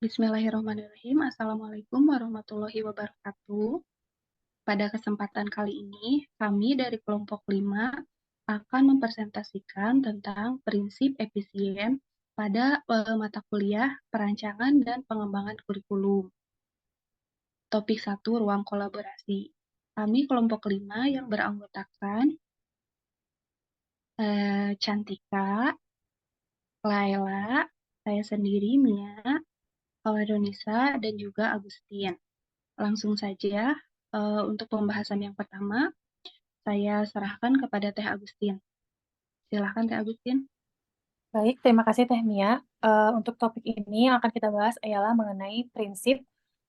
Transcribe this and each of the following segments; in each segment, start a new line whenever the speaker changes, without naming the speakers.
Bismillahirrahmanirrahim. Assalamualaikum warahmatullahi wabarakatuh. Pada kesempatan kali ini, kami dari kelompok 5 akan mempresentasikan tentang prinsip efisien pada mata kuliah perancangan dan pengembangan kurikulum. Topik 1, ruang kolaborasi. Kami kelompok 5 yang beranggotakan Cantika, Laila, saya sendiri, Mia, Awadonisa, dan juga Agustin. Langsung saja, untuk pembahasan yang pertama, saya serahkan kepada Teh Agustin. Silahkan Teh Agustin.
Baik, terima kasih Teh Mia. Untuk topik ini yang akan kita bahas ialah mengenai prinsip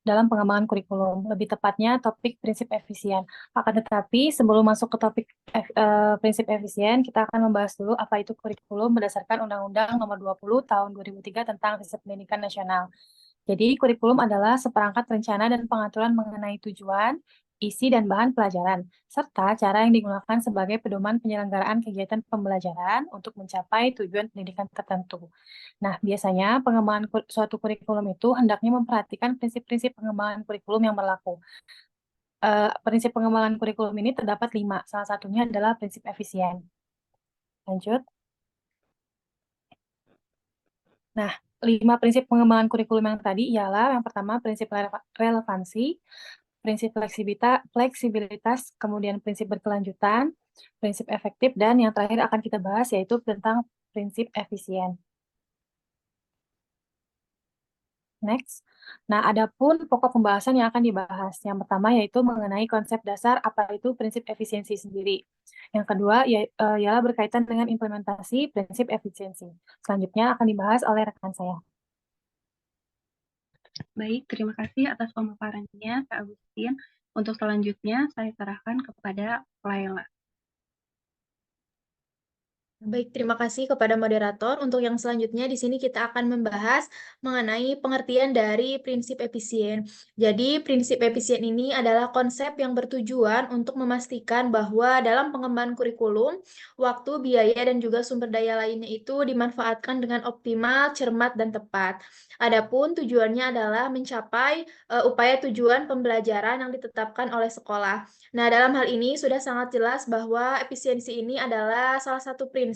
dalam pengembangan kurikulum, lebih tepatnya topik prinsip efisien. Akan tetapi sebelum masuk ke topik prinsip efisien, kita akan membahas dulu apa itu kurikulum berdasarkan Undang-Undang Nomor 20 Tahun 2003 tentang Sistem Pendidikan Nasional. Jadi, kurikulum adalah seperangkat rencana dan pengaturan mengenai tujuan, isi, dan bahan pelajaran, serta cara yang digunakan sebagai pedoman penyelenggaraan kegiatan pembelajaran untuk mencapai tujuan pendidikan tertentu. Nah, biasanya pengembangan suatu kurikulum itu hendaknya memperhatikan prinsip-prinsip pengembangan kurikulum yang berlaku. Prinsip pengembangan kurikulum ini terdapat 5, salah satunya adalah prinsip efisien. Lanjut. Nah, 5 prinsip pengembangan kurikulum yang tadi ialah yang pertama prinsip relevansi, prinsip fleksibilitas, kemudian prinsip berkelanjutan, prinsip efektif, dan yang terakhir akan kita bahas yaitu tentang prinsip efisien. Next. Nah, adapun pokok pembahasan yang akan dibahas. Yang pertama yaitu mengenai konsep dasar apa itu prinsip efisiensi sendiri. Yang kedua ialah berkaitan dengan implementasi prinsip efisiensi. Selanjutnya akan dibahas oleh rekan saya.
Baik, terima kasih atas pemaparannya, Kak Agustin. Untuk selanjutnya, saya serahkan kepada Laila.
Baik, terima kasih kepada moderator. Untuk yang selanjutnya, di sini kita akan membahas mengenai pengertian dari prinsip efisien. Jadi, prinsip efisien ini adalah konsep yang bertujuan untuk memastikan bahwa dalam pengembangan kurikulum, waktu, biaya, dan juga sumber daya lainnya itu dimanfaatkan dengan optimal, cermat, dan tepat. Adapun tujuannya adalah mencapai upaya tujuan pembelajaran yang ditetapkan oleh sekolah. Nah, dalam hal ini sudah sangat jelas bahwa efisiensi ini adalah salah satu prinsip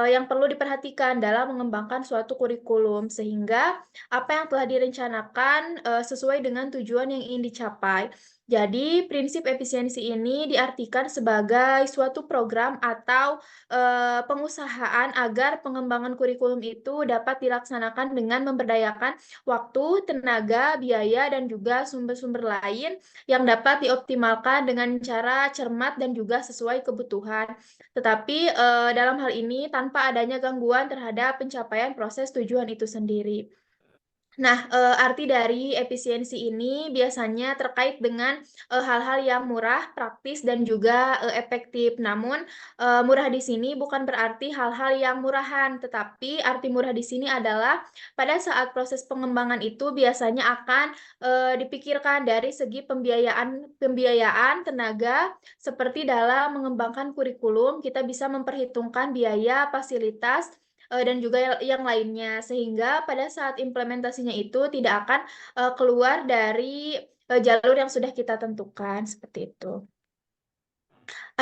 yang perlu diperhatikan dalam mengembangkan suatu kurikulum, sehingga apa yang telah direncanakan sesuai dengan tujuan yang ingin dicapai. Jadi, prinsip efisiensi ini diartikan sebagai suatu program atau pengusahaan agar pengembangan kurikulum itu dapat dilaksanakan dengan memberdayakan waktu, tenaga, biaya, dan juga sumber-sumber lain yang dapat dioptimalkan dengan cara cermat dan juga sesuai kebutuhan. Tetapi dalam hal ini tanpa adanya gangguan terhadap pencapaian proses tujuan itu sendiri. Nah, arti dari efisiensi ini biasanya terkait dengan hal-hal yang murah, praktis, dan juga efektif. Namun, murah di sini bukan berarti hal-hal yang murahan, tetapi arti murah di sini adalah pada saat proses pengembangan itu biasanya akan dipikirkan dari segi pembiayaan tenaga, seperti dalam mengembangkan kurikulum, kita bisa memperhitungkan biaya, fasilitas, dan juga yang lainnya, sehingga pada saat implementasinya itu tidak akan keluar dari jalur yang sudah kita tentukan, seperti itu.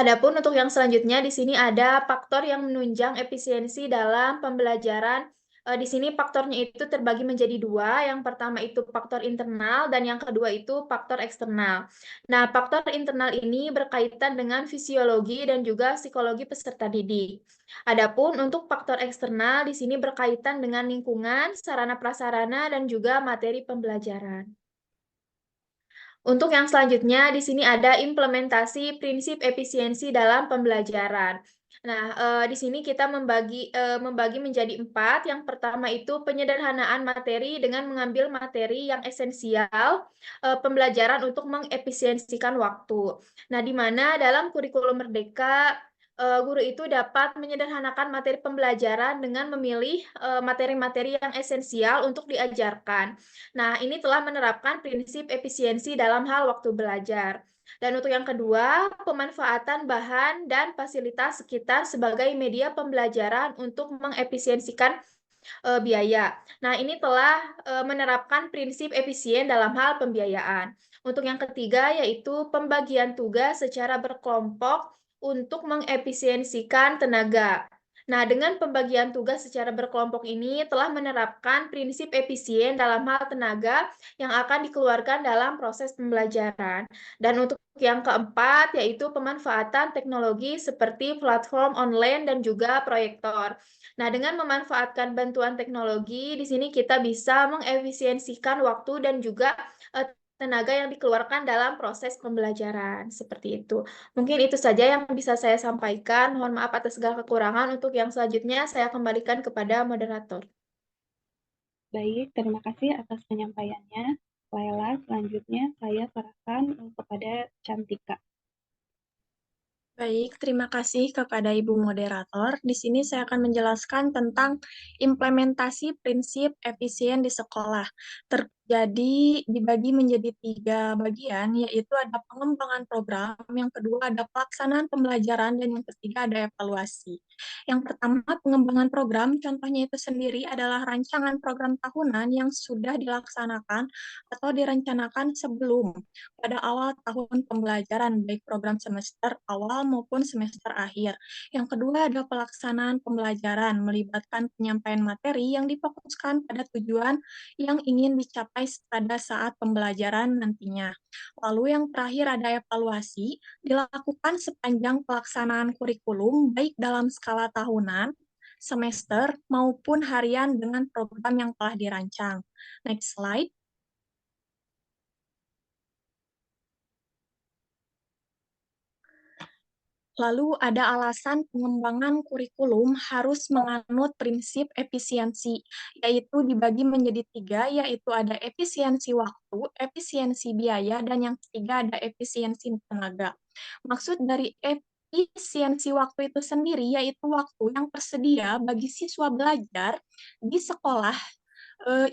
Adapun untuk yang selanjutnya, di sini ada faktor yang menunjang efisiensi dalam pembelajaran. Di sini faktornya itu terbagi menjadi 2. Yang pertama itu faktor internal dan yang kedua itu faktor eksternal. Nah, faktor internal ini berkaitan dengan fisiologi dan juga psikologi peserta didik. Adapun untuk faktor eksternal di sini berkaitan dengan lingkungan, sarana prasarana, dan juga materi pembelajaran. Untuk yang selanjutnya, di sini ada implementasi prinsip efisiensi dalam pembelajaran. Nah, di sini kita membagi menjadi 4. Yang pertama itu penyederhanaan materi dengan mengambil materi yang esensial pembelajaran untuk mengefisiensikan waktu. Nah, di mana dalam kurikulum Merdeka, guru itu dapat menyederhanakan materi pembelajaran dengan memilih materi-materi yang esensial untuk diajarkan. Nah, ini telah menerapkan prinsip efisiensi dalam hal waktu belajar. Dan untuk yang kedua, pemanfaatan bahan dan fasilitas sekitar sebagai media pembelajaran untuk mengefisiensikan biaya. Nah, ini telah menerapkan prinsip efisien dalam hal pembiayaan. Untuk yang ketiga, yaitu pembagian tugas secara berkelompok untuk mengefisiensikan tenaga. Nah, dengan pembagian tugas secara berkelompok ini telah menerapkan prinsip efisien dalam hal tenaga yang akan dikeluarkan dalam proses pembelajaran. Dan untuk yang keempat, yaitu pemanfaatan teknologi seperti platform online dan juga proyektor. Nah, dengan memanfaatkan bantuan teknologi, di sini kita bisa mengefisiensikan waktu dan juga tenaga yang dikeluarkan dalam proses pembelajaran. Seperti itu. Mungkin itu saja yang bisa saya sampaikan. Mohon maaf atas segala kekurangan. Untuk yang selanjutnya, saya kembalikan kepada moderator.
Baik, terima kasih atas penyampaiannya. Laila, selanjutnya saya serahkan kepada Cantika.
Baik, terima kasih kepada Ibu Moderator. Di sini saya akan menjelaskan tentang implementasi prinsip efisien di sekolah. Terjadi dibagi menjadi 3 bagian, yaitu ada pengembangan program, yang kedua ada pelaksanaan pembelajaran, dan yang ketiga ada evaluasi. Yang pertama, pengembangan program, contohnya itu sendiri adalah rancangan program tahunan yang sudah dilaksanakan atau direncanakan sebelum pada awal tahun pembelajaran, baik program semester awal maupun semester akhir. Yang kedua ada pelaksanaan pembelajaran, melibatkan penyampaian materi yang difokuskan pada tujuan yang ingin dicapai pada saat pembelajaran nantinya. Lalu yang terakhir ada evaluasi, dilakukan sepanjang pelaksanaan kurikulum, baik dalam skala tahunan, semester, maupun harian dengan program yang telah dirancang. Next slide. Lalu ada alasan pengembangan kurikulum harus menganut prinsip efisiensi, yaitu dibagi menjadi 3, yaitu ada efisiensi waktu, efisiensi biaya, dan yang ketiga ada efisiensi tenaga. Maksud dari efisiensi waktu itu sendiri, yaitu waktu yang tersedia bagi siswa belajar di sekolah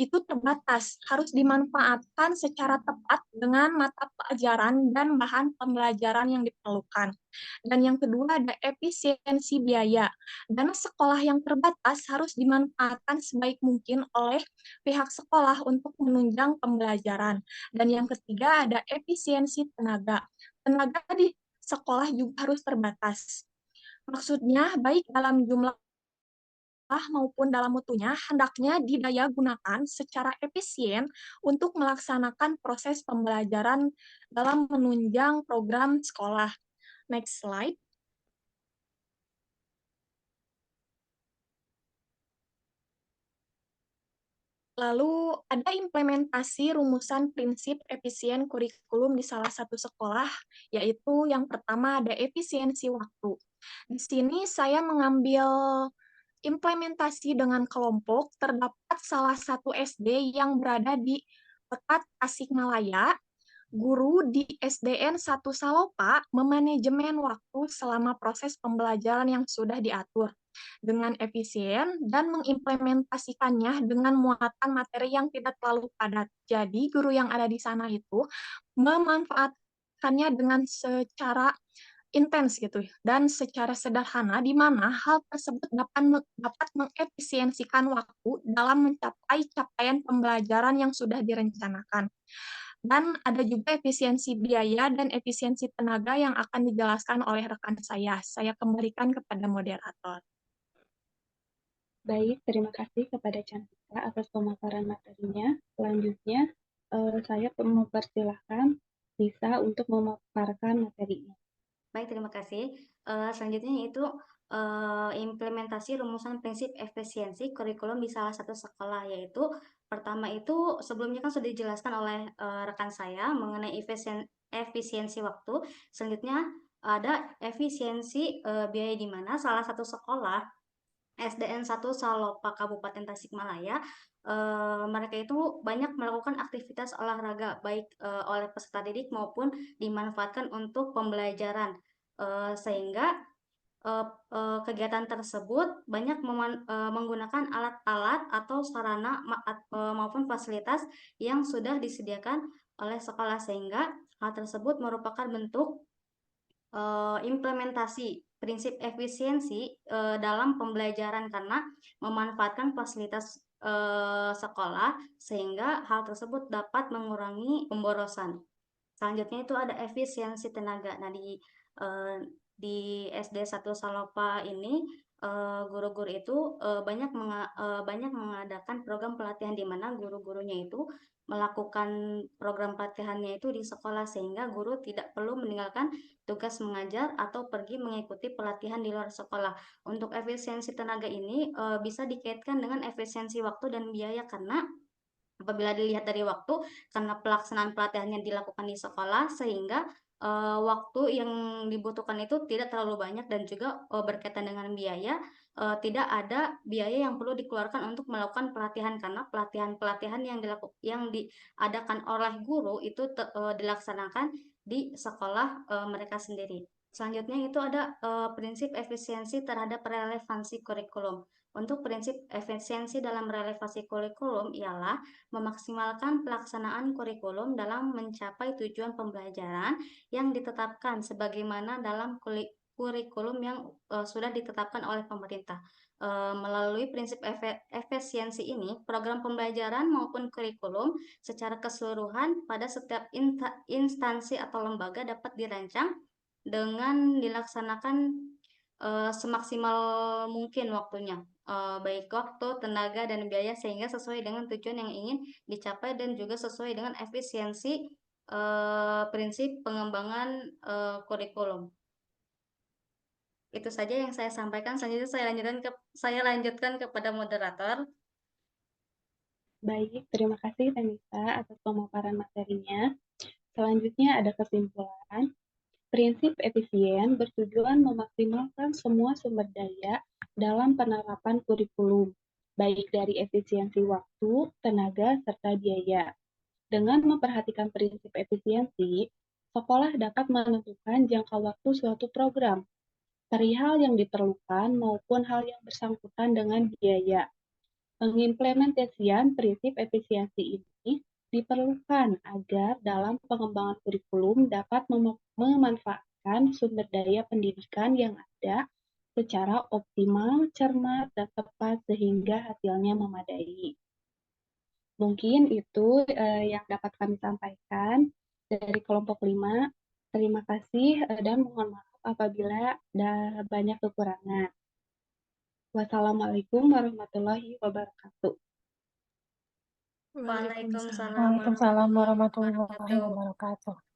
itu terbatas, harus dimanfaatkan secara tepat dengan mata pelajaran dan bahan pembelajaran yang diperlukan. Dan yang kedua ada efisiensi biaya. Dana sekolah yang terbatas harus dimanfaatkan sebaik mungkin oleh pihak sekolah untuk menunjang pembelajaran. Dan yang ketiga ada efisiensi tenaga. Tenaga di sekolah juga harus terbatas. Maksudnya baik dalam jumlah maupun dalam mutunya hendaknya didaya gunakan secara efisien untuk melaksanakan proses pembelajaran dalam menunjang program sekolah. Next slide. Lalu ada implementasi rumusan prinsip efisien kurikulum di salah satu sekolah, yaitu yang pertama ada efisiensi waktu. Di sini saya mengambil implementasi dengan kelompok. Terdapat salah satu SD yang berada di dekat Tasikmalaya. Guru di SDN 1 Salopa memanajemen waktu selama proses pembelajaran yang sudah diatur dengan efisien dan mengimplementasikannya dengan muatan materi yang tidak terlalu padat. Jadi, guru yang ada di sana itu memanfaatkannya dengan secara intens gitu dan secara sederhana di mana hal tersebut dapat mengefisiensikan waktu dalam mencapai capaian pembelajaran yang sudah direncanakan. Dan ada juga efisiensi biaya dan efisiensi tenaga yang akan dijelaskan oleh rekan saya. Saya kembalikan kepada moderator.
Baik, terima kasih kepada Cantika atas pemaparan materinya. Selanjutnya, saya mempersilahkan Lisa untuk memaparkan materinya.
Baik, terima kasih. Selanjutnya yaitu implementasi rumusan prinsip efisiensi kurikulum di salah satu sekolah, yaitu pertama itu sebelumnya kan sudah dijelaskan oleh rekan saya mengenai efisiensi waktu. Selanjutnya ada efisiensi biaya, di mana salah satu sekolah SDN 1 Salopa Kabupaten Tasikmalaya, mereka itu banyak melakukan aktivitas olahraga baik oleh peserta didik maupun dimanfaatkan untuk pembelajaran, sehingga kegiatan tersebut banyak menggunakan alat-alat atau sarana maupun fasilitas yang sudah disediakan oleh sekolah, sehingga hal tersebut merupakan bentuk implementasi prinsip efisiensi dalam pembelajaran karena memanfaatkan fasilitas sekolah sehingga hal tersebut dapat mengurangi pemborosan. Selanjutnya itu ada efisiensi tenaga. Nah, di SD 1 Salopa ini guru-guru itu banyak mengadakan program pelatihan di mana guru-gurunya itu melakukan program pelatihannya itu di sekolah sehingga guru tidak perlu meninggalkan tugas mengajar atau pergi mengikuti pelatihan di luar sekolah. Untuk efisiensi tenaga ini bisa dikaitkan dengan efisiensi waktu dan biaya karena apabila dilihat dari waktu, karena pelaksanaan pelatihannya dilakukan di sekolah, sehingga waktu yang dibutuhkan itu tidak terlalu banyak dan juga berkaitan dengan biaya, tidak ada biaya yang perlu dikeluarkan untuk melakukan pelatihan karena pelatihan-pelatihan yang diadakan oleh guru itu dilaksanakan di sekolah mereka sendiri. Selanjutnya itu ada prinsip efisiensi terhadap relevansi kurikulum. Untuk prinsip efisiensi dalam relevansi kurikulum ialah memaksimalkan pelaksanaan kurikulum dalam mencapai tujuan pembelajaran yang ditetapkan sebagaimana dalam kurikulum yang sudah ditetapkan oleh pemerintah. Melalui prinsip efisiensi ini, program pembelajaran maupun kurikulum secara keseluruhan pada setiap instansi atau lembaga dapat dirancang dengan dilaksanakan semaksimal mungkin waktunya, baik waktu, tenaga, dan biaya sehingga sesuai dengan tujuan yang ingin dicapai dan juga sesuai dengan efisiensi prinsip pengembangan kurikulum. Itu saja yang saya sampaikan. Selanjutnya saya lanjutkan kepada moderator.
Baik, terima kasih Tanisa atas pemaparan materinya. Selanjutnya ada kesimpulan. Prinsip efisien bertujuan memaksimalkan semua sumber daya dalam penerapan kurikulum, baik dari efisiensi waktu, tenaga, serta biaya. Dengan memperhatikan prinsip efisiensi, sekolah dapat menentukan jangka waktu suatu program, perihal yang diperlukan maupun hal yang bersangkutan dengan biaya. Pengimplementasian prinsip efisiensi ini diperlukan agar dalam pengembangan kurikulum dapat memanfaatkan sumber daya pendidikan yang ada secara optimal, cermat, dan tepat sehingga hasilnya memadai. Mungkin itu yang dapat kami sampaikan dari kelompok 5. Terima kasih dan mohon maaf apabila ada banyak kekurangan. Wassalamualaikum warahmatullahi wabarakatuh.
Waalaikumsalam
Waalaikumsalam warahmatullahi
wabarakatuh.
wabarakatuh.